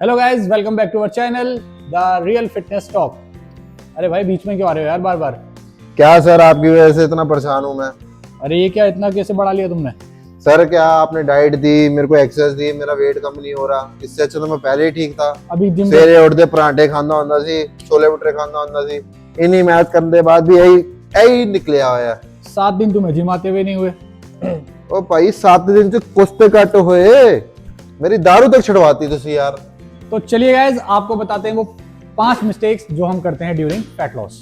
Hello guys, welcome back to our channel The Real Fitness Talk. अरे भाई, बीच में क्यों आ रहे हो यार बार बार? क्या सर, आपकी वजह से इतना परेशान हूँ मैं। अरे ये क्या, इतना कैसे बढ़ा लिया तुमने? सर क्या आपने डाइट दी, मेरे को एक्सरसाइज दी, मेरा वेट कम नहीं हो रहा। इससे अच्छा तो मैं पहले ही ठीक था। अभी जिम सवेरे उठते परांठे खांदा होंदा सी, छोले भटूरे खांदा होंदा सी। इन्हीं मैथ करने के बाद भी यही निकले आया है। 7 दिन तुम्हें जिम आते हुए नहीं हुए। ओ भाई 7 दिन से कुछ तो कट होए, मेरी दारू तक छुड़वाती तुसी यार। तो चलिए गाइस, आपको बताते हैं वो 5 मिस्टेक्स जो हम करते हैं ड्यूरिंग फैट लॉस।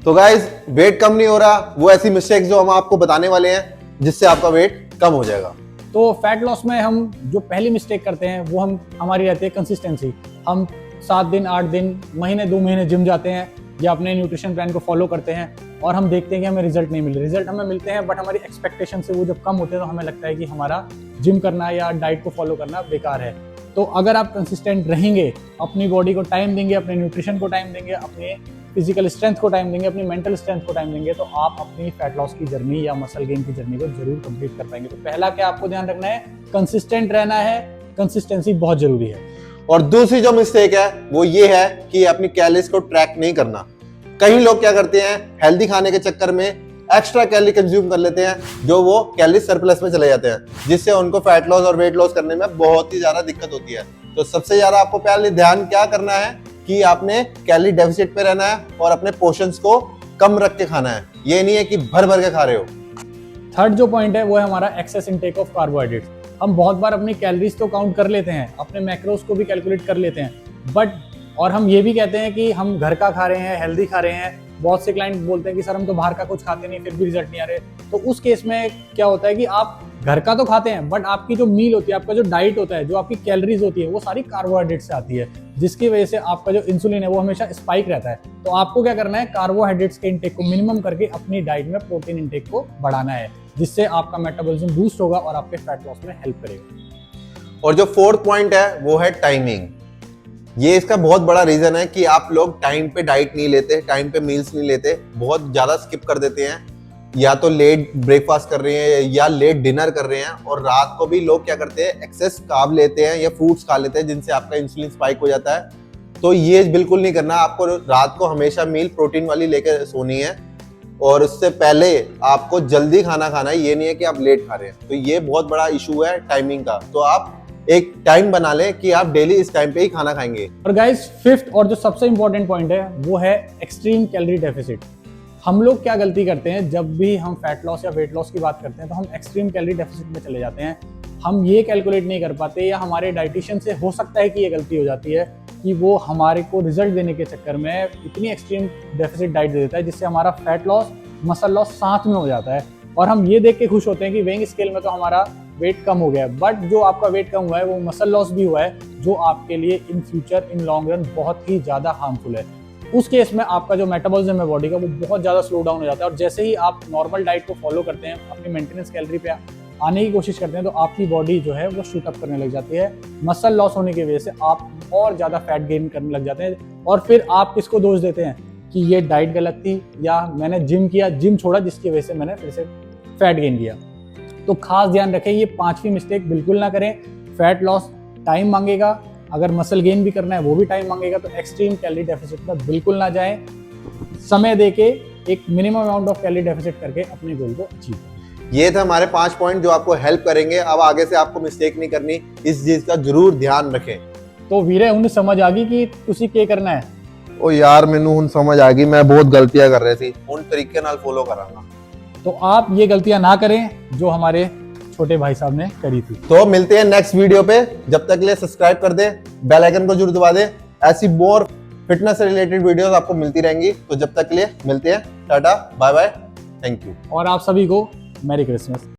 तो गाइस, वेट कम नहीं हो रहा, वो ऐसी मिस्टेक्स जो हम आपको बताने वाले हैं जिससे आपका वेट कम हो जाएगा। तो फैट लॉस में हम जो पहली मिस्टेक करते हैं वो हमारी रहती है कंसिस्टेंसी। हम 7 दिन 8 दिन महीने 2 महीने जिम जाते हैं या अपने न्यूट्रिशन प्लान को फॉलो करते हैं और हम देखते हैं कि हमें रिजल्ट नहीं मिल रहे। रिजल्ट हमें मिलते हैं बट हमारी एक्सपेक्टेशन से वो जब कम होते हैं तो हमें लगता है कि हमारा जिम करना या डाइट को फॉलो करना बेकार है। तो अगर आप कंसिस्टेंट रहेंगे, अपनी बॉडी को टाइम देंगे, अपने न्यूट्रिशन को टाइम देंगे, अपने फिजिकल स्ट्रेंथ को टाइम देंगे, अपनी मेंटल स्ट्रेंथ को टाइम देंगे, तो आप अपनी फैट लॉस की जर्नी या मसल गेन की जर्नी को जरूर कंप्लीट कर पाएंगे। तो पहला क्या आपको ध्यान रखना है, कंसिस्टेंट रहना है। कंसिस्टेंसी बहुत जरूरी है। और दूसरी जो मिस्टेक है वो ये है कि अपनी कैलोरीज को ट्रैक नहीं करना। कई लोग क्या करते हैं, हेल्दी खाने के चक्कर में एक्स्ट्रा कैलोरी कंज्यूम कर लेते हैं, जो वो कैलोरी सरप्लस में चले जाते हैं, जिससे उनको फैट लॉस और वेट लॉस करने में बहुत ही ज्यादा दिक्कत होती है। तो सबसे ज्यादा आपको पहले ध्यान क्या करना है कि आपने कैलोरी डेफिसिट पे रहना है और अपने पोर्शंस को कम रख के खाना है। ये नहीं है कि भर भर के खा रहे हो। थर्ड जो पॉइंट है वो है हमारा एक्सेस इनटेक ऑफ कार्बोहाइड्रेट्स। हम बहुत बार अपनी कैलोरीज तो काउंट कर लेते हैं, अपने मैक्रोस को भी कैलकुलेट कर लेते हैं, बट और हम ये भी कहते हैं कि हम घर का खा रहे हैं, हेल्दी खा रहे हैं। बहुत से क्लाइंट बोलते हैं कि सर हम तो बाहर का कुछ खाते नहीं, फिर भी रिजल्ट नहीं आ रहे। तो उस केस में क्या होता है कि आप घर का तो खाते हैं बट आपकी जो मील होती है, आपका जो डाइट होता है, जो आपकी कैलोरीज होती है, वो सारी कार्बोहाइड्रेट से आती है, जिसकी वजह से आपका जो इंसुलिन है वो हमेशा स्पाइक रहता है। तो आपको क्या करना है, कार्बोहाइड्रेट्स के इंटेक को मिनिमम करके अपनी डाइट में प्रोटीन इंटेक को बढ़ाना है, जिससे आपका मेटाबॉलिज्म बूस्ट होगा और आपके फैट लॉस में हेल्प करेगा। और जो फोर्थ पॉइंट है वो है टाइमिंग। ये इसका बहुत बड़ा रीजन है कि आप लोग टाइम पे डाइट नहीं लेते, टाइम पे मील्स नहीं लेते, बहुत ज्यादा स्किप कर देते हैं। या तो लेट ब्रेकफास्ट कर रहे हैं या लेट डिनर कर रहे हैं, और रात को भी लोग क्या करते हैं, एक्सेस कार्ब लेते हैं या फ्रूट्स खा लेते हैं, जिनसे आपका इंसुलिन स्पाइक हो जाता है। तो ये बिल्कुल नहीं करना। आपको रात को हमेशा मील प्रोटीन वाली लेकर सोनी है, और उससे पहले आपको जल्दी खाना खाना है। ये नहीं है कि आप लेट खा रहे हैं। तो ये बहुत बड़ा इशू है टाइमिंग का। तो आप एक टाइम बना लें कि आप डेली इस टाइम पे ही खाना खाएंगे। और गाइस, फिफ्थ और जो सबसे इंपॉर्टेंट पॉइंट है वो है एक्सट्रीम कैलोरी डेफिसिट। हम लोग क्या गलती करते हैं, जब भी हम फैट लॉस या वेट लॉस की बात करते हैं तो हम एक्सट्रीम कैलोरी डेफिसिट में चले जाते हैं। हम ये कैलकुलेट नहीं कर पाते, या हमारे डाइटिशियन से हो सकता है कि ये गलती हो जाती है कि वो हमारे को रिजल्ट देने के चक्कर में इतनी एक्सट्रीम डेफिसिट डाइट दे देता है, जिससे हमारा फैट लॉस मसल लॉस साथ में हो जाता है। और हम ये देख के खुश होते हैं कि वेइंग स्केल में तो हमारा वेट कम हो गया है, बट जो आपका वेट कम हुआ है वो मसल लॉस भी हुआ है, जो आपके लिए in future in long run बहुत ही ज़्यादा हार्मफुल है। उस केस में आपका जो मेटाबॉलिज्म है बॉडी का, वो बहुत ज़्यादा स्लो डाउन हो जाता है। और जैसे ही आप नॉर्मल डाइट को फॉलो करते हैं, अपनी मेंटेनेंस कैलोरी पे आने की कोशिश करते हैं, तो आपकी बॉडी जो है वो शूट अप करने लग जाती है। मसल लॉस होने की वजह से आप और ज़्यादा फैट गेन करने लग जाते हैं, और फिर आप किसको दोष देते हैं कि ये डाइट गलत थी या मैंने जिम किया, जिम छोड़ा, जिसकी वजह से मैंने फिर से फैट गेन किया। तो खास ध्यान रखें, ये 5वीं मिस्टेक बिल्कुल ना करें। फैट लॉस टाइम मांगेगा, अगर मसल गेन भी करना है वो भी टाइम मांगेगा। तो एक्सट्रीम कैलोरी डेफिसिट में बिल्कुल ना जाएं। समय देके एक minimum amount of calorie deficit करके अपने गोल को अचीव करें। ये थे हमारे 5 पॉइंट जो आपको हेल्प करेंगे। अब आगे से आपको मिस्टेक नहीं करनी, इस चीज का जरूर ध्यान रखें। तो वीरे, उन्हें समझ आ गई कि तुसी क्या करना है? ओ यार, मैनू हुन समझ आ गई, मैं बहुत गलतियां कर रही थी, उन तरीके नाल फॉलो करांगा। तो आप ये गलतियां ना करें जो हमारे छोटे भाई साहब ने करी थी। तो मिलते हैं नेक्स्ट वीडियो पे। जब तक के लिए सब्सक्राइब कर दे, बेल आइकन को जरूर दबा दे। ऐसी मोर फिटनेस से रिलेटेड वीडियोस आपको मिलती रहेंगी। तो जब तक के लिए मिलते हैं, ta-ta bye bye, thank you. और आप सभी को मैरी क्रिसमस।